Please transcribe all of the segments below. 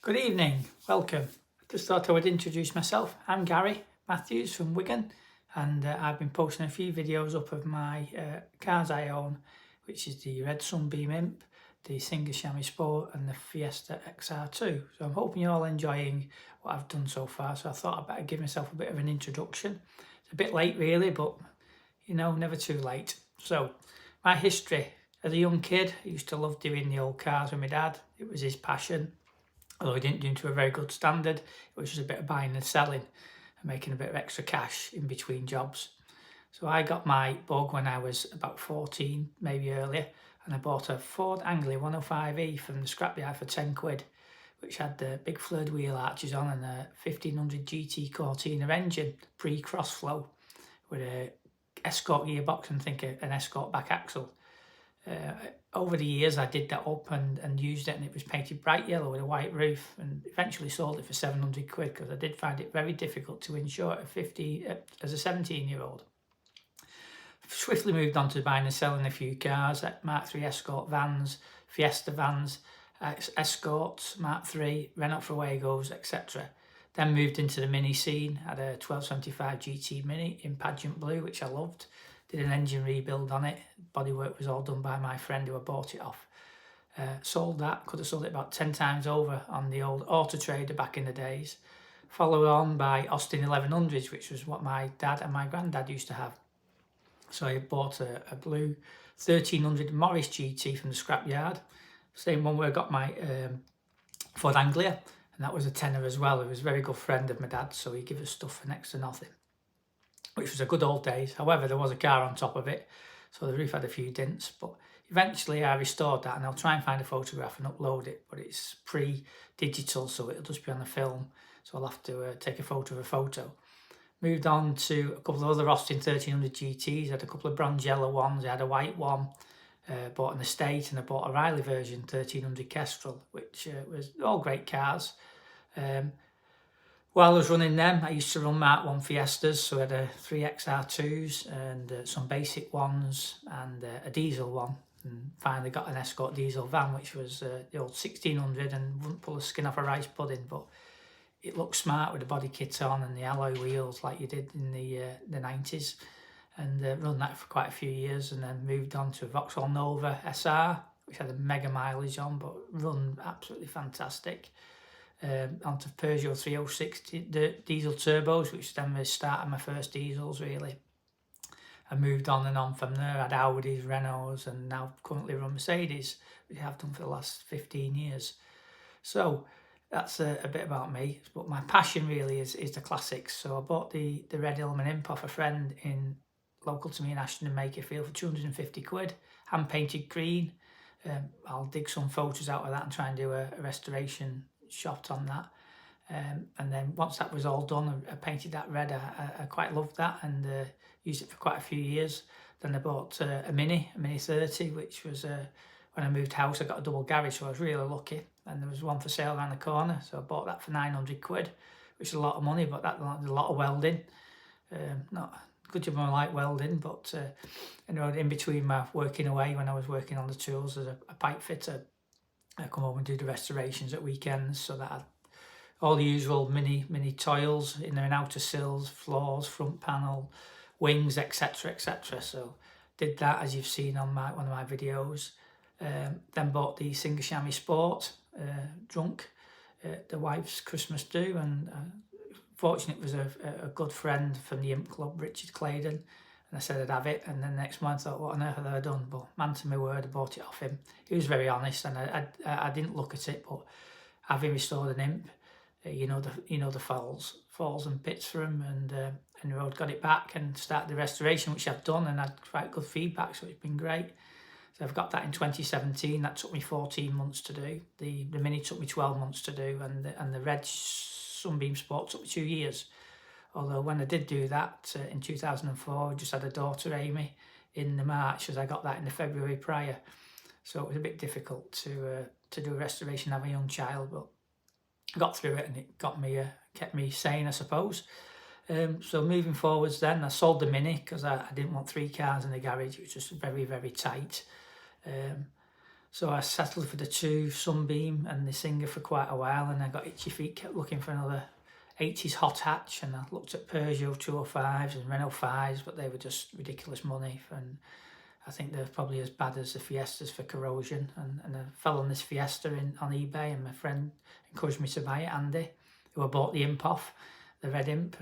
Good evening, welcome. Just thought I would introduce myself. I'm Gary Matthews from Wigan, and I've been posting a few videos up of my cars I own, which is the Red Sunbeam Imp, the Singer Chamois Sport and the Fiesta XR2. So I'm hoping you're all enjoying what I've done so far, so I thought I'd better give myself a bit of an introduction. It's a bit late really, but you know, never too late. So my history: as a young kid, I used to love doing the old cars with my dad. It was his passion. Although he didn't do it to a very good standard, it was just a bit of buying and selling and making a bit of extra cash in between jobs. So I got my bug when I was about 14, maybe earlier, and I bought a Ford Anglia 105E from the scrapyard for 10 quid, which had the big flared wheel arches on and a 1500 GT Cortina engine, pre-crossflow, with a Escort gearbox and an Escort back axle. Over the years I did that up and used it, and it was painted bright yellow with a white roof, and eventually sold it for 700 quid because I did find it very difficult to insure at 50 as a 17-year-old. Swiftly moved on to buying and selling a few cars, Mark III Escort vans, Fiesta vans, Escorts, Mark III, Renault Fuegos, etc. Then moved into the mini scene, had a 1275 GT Mini in pageant blue, which I loved. Did an engine rebuild on it. Bodywork was all done by my friend who I bought it off. Sold that, could have sold it about 10 times over on the old Auto Trader back in the days. Followed on by Austin 1100s, which was what my dad and my granddad used to have. So I bought a blue 1300 Morris GT from the scrapyard. Same one where I got my Ford Anglia, and that was a tenner as well. He was a very good friend of my dad, so he gave us stuff for next to nothing, which was a good old days. However, there was a car on top of it, so the roof had a few dents, but eventually I restored that, and I'll try and find a photograph and upload it, but it's pre-digital, so it'll just be on the film, so I'll have to take a photo of a photo. Moved on to a couple of other Austin 1300 GTs, I had a couple of bronze yellow ones, I had a white one, bought an Estate, and I bought a Riley version 1300 Kestrel, which was all great cars. While I was running them, I used to run Mark 1 Fiestas, so I had 3 XR2s and some basic ones and a diesel one. And finally got an Escort diesel van, which was the old 1600 and wouldn't pull the skin off a rice pudding, but it looked smart with the body kit on and the alloy wheels like you did in the 90s. And run that for quite a few years, and then moved on to a Vauxhall Nova SR, which had a mega mileage on, but run absolutely fantastic. Onto Peugeot 306 diesel turbos, which then was the start of my first diesels really. I moved on and on from there. I had Audis, Renaults, and now currently run Mercedes, which I've done for the last 15 years. So that's a bit about me, but my passion really is the classics. So I bought the Red Hillman Imp off a friend local to me in Ashton and Makerfield for 250 quid, hand painted green. I'll dig some photos out of that and try and do a restoration shot on that. And then once that was all done, I painted that red. I quite loved that and used it for quite a few years. Then I bought a Mini 30, which was when I moved house. I got a double garage, so I was really lucky. And there was one for sale around the corner, so I bought that for 900 quid, which is a lot of money, but that was a lot of welding. Not good job I like welding, but you know, in between my working away, when I was working on the tools as a pipe fitter, I come home and do the restorations at weekends, so that I'd all the usual mini toils, inner and outer sills, floors, front panel, wings, etc, etc. So did that, as you've seen on one of my videos. Then bought the Singer Chamois Sport, drunk, the wife's Christmas do, and fortunate it was a good friend from the Imp Club, Richard Claydon, and I said I'd have it, and then next month I thought, what on earth have I done? But man to my word, I bought it off him. He was very honest, and I didn't look at it, but having restored an Imp, you know the falls and pits for him, and Road got it back and started the restoration, which I've done, and had quite good feedback, so it's been great. So I've got that in 2017. That took me 14 months to do. The Mini took me 12 months to do, and the Red Sunbeam Sport took me 2 years. Although when I did do that in 2004, I just had a daughter, Amy, in the March, as I got that in the February prior. So it was a bit difficult to do a restoration, have a young child, but I got through it, and it kept me sane, I suppose. So moving forwards then, I sold the Mini because I didn't want 3 cars in the garage. It was just very, very tight. So I settled for the 2 Sunbeam and the Singer for quite a while, and I got itchy feet, kept looking for another 80s hot hatch, and I looked at Peugeot 205s and Renault 5s, but they were just ridiculous money, and I think they're probably as bad as the Fiestas for corrosion. And I fell on this Fiesta on eBay, and my friend encouraged me to buy it, Andy, who I bought the Imp off, the red Imp.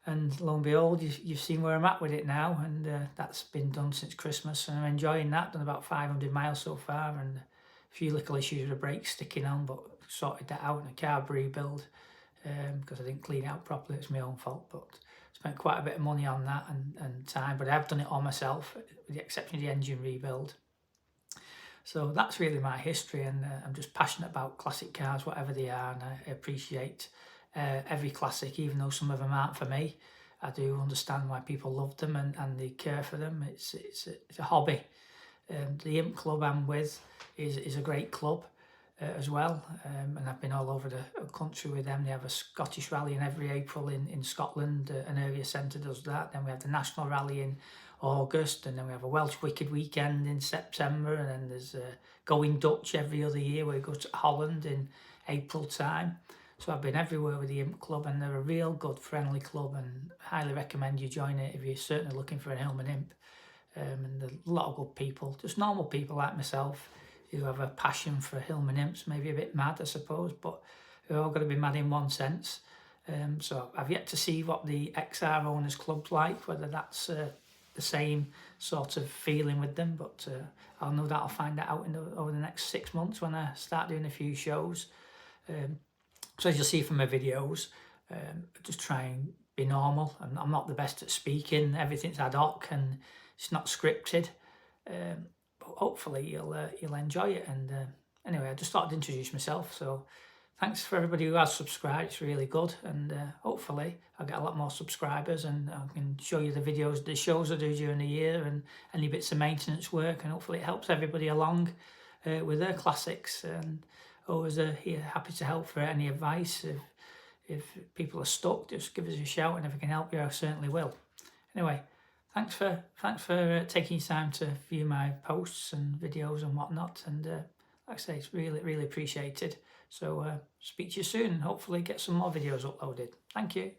And lo and behold, you've seen where I'm at with it now, and that's been done since Christmas, and I'm enjoying that. Done about 500 miles so far, and a few little issues with the brakes sticking on, but sorted that out in a carb rebuild because I didn't clean it out properly. It's my own fault, but spent quite a bit of money on that and time, but I've done it all myself, with the exception of the engine rebuild. So that's really my history, and I'm just passionate about classic cars, whatever they are, and I appreciate every classic, even though some of them aren't for me. I do understand why people love them and they care for them. It's a hobby. The Imp Club I'm with is a great club as well, and I've been all over the country with them. They have a Scottish rally in every April in Scotland. An area centre does that. Then we have the National Rally in August, and then we have a Welsh Wicked Weekend in September, and then there's Going Dutch every other year where we go to Holland in April time. So I've been everywhere with the Imp Club, and they're a real good, friendly club, and highly recommend you join it if you're certainly looking for a Hillman Imp. And a lot of good people, just normal people like myself, who have a passion for Hillman Imps, maybe a bit mad, I suppose, but we're all got to be mad in one sense. So I've yet to see what the XR Owners Club's like, whether that's the same sort of feeling with them, but I'll no doubt I'll find that out over the next 6 months when I start doing a few shows. So as you'll see from my videos, just try and be normal. I'm not the best at speaking. Everything's ad hoc and it's not scripted. But hopefully you'll enjoy it. And anyway, I just thought I'd introduce myself. So thanks for everybody who has subscribed. It's really good. And hopefully I'll get a lot more subscribers, and I can show you the videos, the shows I do during the year, and any bits of maintenance work. And hopefully it helps everybody along with their classics. And always here, happy to help for any advice. If people are stuck, just give us a shout, and if I can help you, I certainly will. Anyway, thanks for taking time to view my posts and videos and whatnot. And like I say, it's really, really appreciated. So speak to you soon, and hopefully get some more videos uploaded. Thank you.